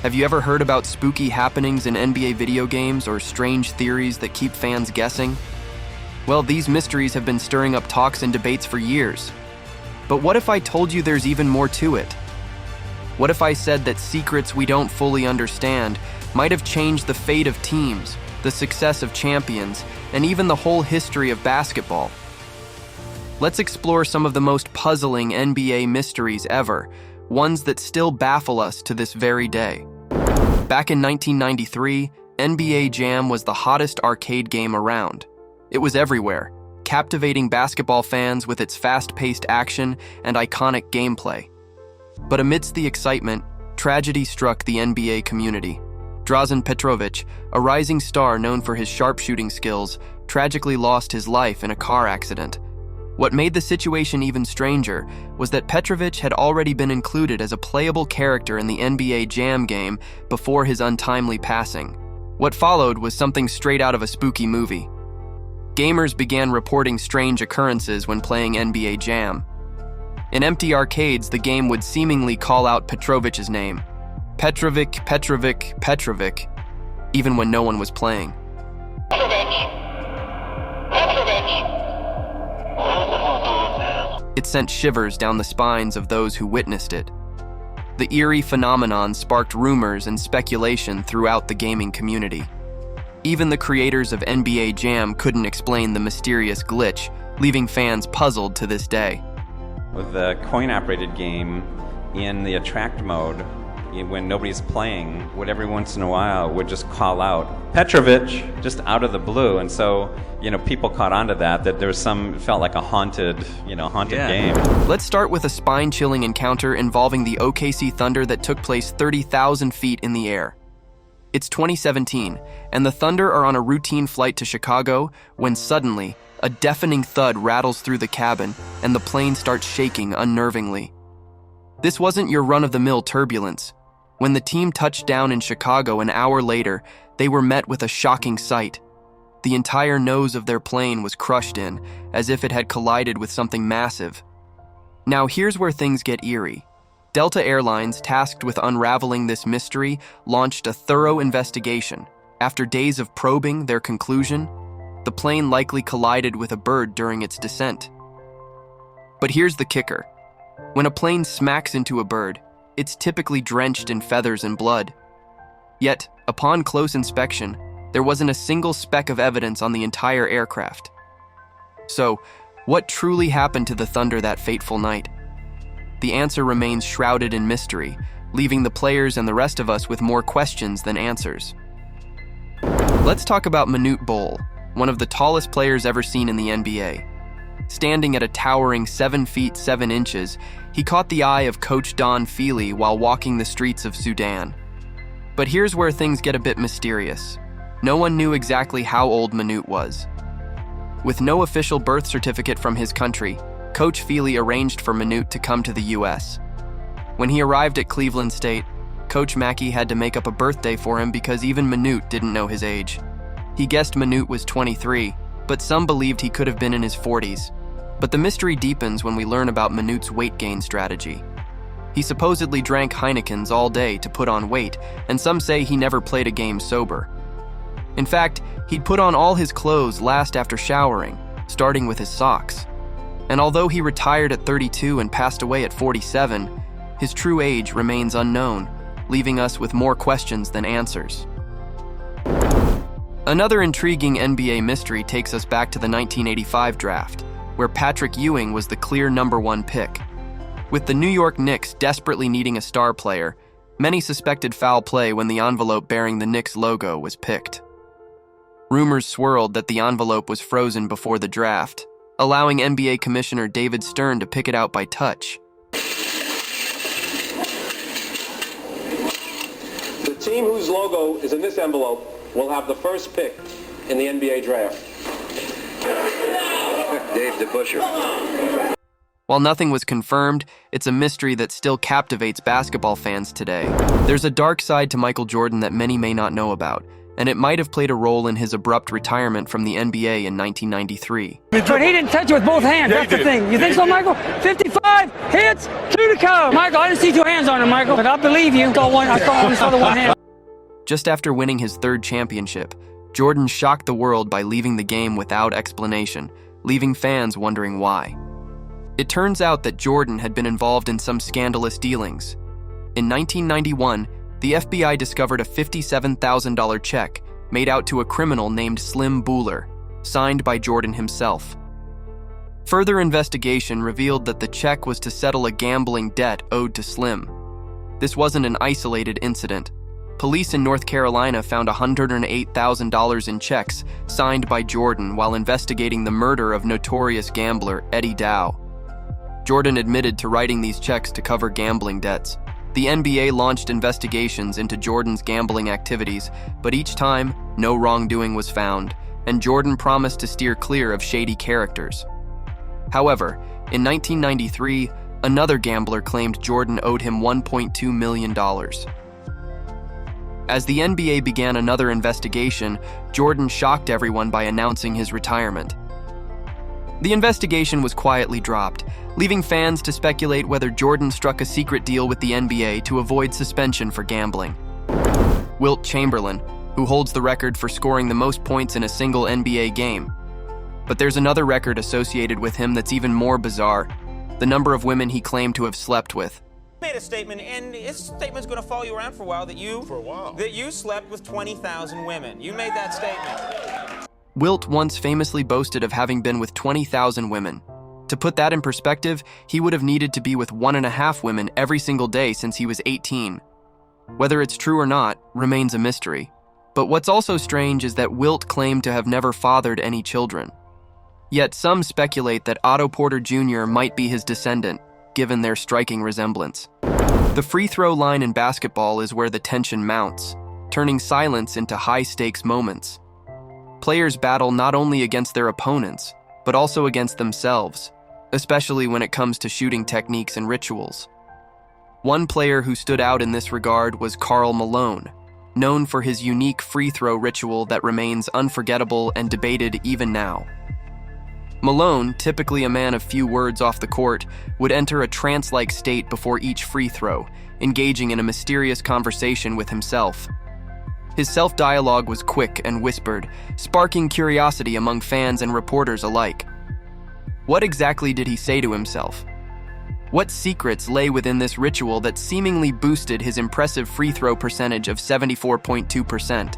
Have you ever heard about spooky happenings in NBA video games or strange theories that keep fans guessing? Well, these mysteries have been stirring up talks and debates for years. But what if I told you there's even more to it? What if I said that secrets we don't fully understand might have changed the fate of teams, the success of champions, and even the whole history of basketball? Let's explore some of the most puzzling NBA mysteries ever, ones that still baffle us to this very day. Back in 1993, NBA Jam was the hottest arcade game around. It was everywhere, captivating basketball fans with its fast-paced action and iconic gameplay. But amidst the excitement, tragedy struck the NBA community. Drazen Petrovic, a rising star known for his sharpshooting skills, tragically lost his life in a car accident. What made the situation even stranger was that Petrovic had already been included as a playable character in the NBA Jam game before his untimely passing. What followed was something straight out of a spooky movie. Gamers began reporting strange occurrences when playing NBA Jam. In empty arcades, the game would seemingly call out Petrovic's name. Petrovic, Petrovic, Petrovic, even when no one was playing. It sent shivers down the spines of those who witnessed it. The eerie phenomenon sparked rumors and speculation throughout the gaming community. Even the creators of NBA Jam couldn't explain the mysterious glitch, leaving fans puzzled to this day. With the coin-operated game in the attract mode, when nobody's playing, every once in a while would just call out Petrovic just out of the blue, and so people caught on to that there was it felt like a haunted game. Let's start with a spine-chilling encounter involving the OKC Thunder that took place 30,000 feet in the air. It's 2017, and the Thunder are on a routine flight to Chicago when suddenly a deafening thud rattles through the cabin and the plane starts shaking unnervingly. This wasn't your run-of-the-mill turbulence. When the team touched down in Chicago an hour later, they were met with a shocking sight. The entire nose of their plane was crushed in, as if it had collided with something massive. Now here's where things get eerie. Delta Airlines, tasked with unraveling this mystery, launched a thorough investigation. After days of probing their conclusion, the plane likely collided with a bird during its descent. But here's the kicker. When a plane smacks into a bird, it's typically drenched in feathers and blood. Yet, upon close inspection, there wasn't a single speck of evidence on the entire aircraft. So, what truly happened to the Thunder that fateful night? The answer remains shrouded in mystery, leaving the players and the rest of us with more questions than answers. Let's talk about Manute Bol, one of the tallest players ever seen in the NBA. Standing at a towering 7 feet 7 inches, he caught the eye of Coach Don Feely while walking the streets of Sudan. But here's where things get a bit mysterious. No one knew exactly how old Manute was. With no official birth certificate from his country, Coach Feely arranged for Manute to come to the US. When he arrived at Cleveland State, Coach Mackey had to make up a birthday for him because even Manute didn't know his age. He guessed Manute was 23, but some believed he could have been in his 40s. But the mystery deepens when we learn about Manute's weight gain strategy. He supposedly drank Heinekens all day to put on weight, and some say he never played a game sober. In fact, he'd put on all his clothes last after showering, starting with his socks. And although he retired at 32 and passed away at 47, his true age remains unknown, leaving us with more questions than answers. Another intriguing NBA mystery takes us back to the 1985 draft, where Patrick Ewing was the clear #1 pick. With the New York Knicks desperately needing a star player, many suspected foul play when the envelope bearing the Knicks logo was picked. Rumors swirled that the envelope was frozen before the draft, allowing NBA Commissioner David Stern to pick it out by touch. The team whose logo is in this envelope will have the first pick in the NBA draft. Dave DeBuscher. While nothing was confirmed, it's a mystery that still captivates basketball fans today. There's a dark side to Michael Jordan that many may not know about. and it might have played a role in his abrupt retirement from the NBA in 1993. But he didn't touch it with both hands. That's the thing. You think so, Michael? 55 hits, 2 to go. Michael, I didn't see 2 hands on him, Michael, but I believe you. I only saw the 1 hand. Just after winning his 3rd championship, Jordan shocked the world by leaving the game without explanation, leaving fans wondering why. It turns out that Jordan had been involved in some scandalous dealings. In 1991, the FBI discovered a $57,000 check made out to a criminal named Slim Buhler, signed by Jordan himself. Further investigation revealed that the check was to settle a gambling debt owed to Slim. This wasn't an isolated incident. Police in North Carolina found $108,000 in checks signed by Jordan while investigating the murder of notorious gambler Eddie Dow. Jordan admitted to writing these checks to cover gambling debts. The NBA launched investigations into Jordan's gambling activities, but each time, no wrongdoing was found, and Jordan promised to steer clear of shady characters. However, in 1993, another gambler claimed Jordan owed him $1.2 million. As the NBA began another investigation, Jordan shocked everyone by announcing his retirement. The investigation was quietly dropped, leaving fans to speculate whether Jordan struck a secret deal with the NBA to avoid suspension for gambling. Wilt Chamberlain, who holds the record for scoring the most points in a single NBA game. But there's another record associated with him that's even more bizarre: the number of women he claimed to have slept with. Made a statement, and his statement's going to follow you around for a while, that you slept with 20,000 women. You made that statement. Wilt once famously boasted of having been with 20,000 women. To put that in perspective, he would have needed to be with 1.5 women every single day since he was 18. Whether it's true or not remains a mystery. But what's also strange is that Wilt claimed to have never fathered any children. Yet some speculate that Otto Porter Jr. might be his descendant, given their striking resemblance. The free throw line in basketball is where the tension mounts, turning silence into high-stakes moments. Players battle not only against their opponents, but also against themselves, especially when it comes to shooting techniques and rituals. One player who stood out in this regard was Karl Malone, known for his unique free throw ritual that remains unforgettable and debated even now. Malone, typically a man of few words off the court, would enter a trance-like state before each free throw, engaging in a mysterious conversation with himself. His self-dialogue was quick and whispered, sparking curiosity among fans and reporters alike. What exactly did he say to himself? What secrets lay within this ritual that seemingly boosted his impressive free throw percentage of 74.2%?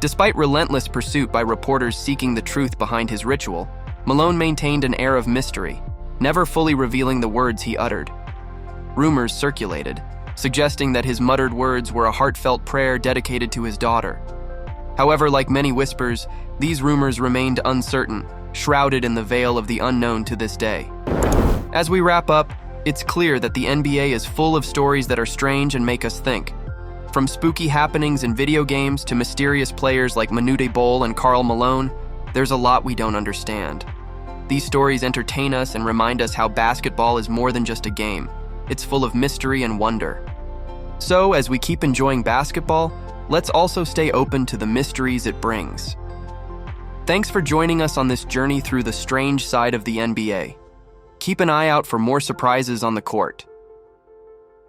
Despite relentless pursuit by reporters seeking the truth behind his ritual, Malone maintained an air of mystery, never fully revealing the words he uttered. Rumors circulated, suggesting that his muttered words were a heartfelt prayer dedicated to his daughter. However, like many whispers, these rumors remained uncertain, shrouded in the veil of the unknown to this day. As we wrap up, it's clear that the NBA is full of stories that are strange and make us think. From spooky happenings in video games to mysterious players like Manute Bol and Karl Malone, there's a lot we don't understand. These stories entertain us and remind us how basketball is more than just a game. It's full of mystery and wonder. So, as we keep enjoying basketball, let's also stay open to the mysteries it brings. Thanks for joining us on this journey through the strange side of the NBA. Keep an eye out for more surprises on the court.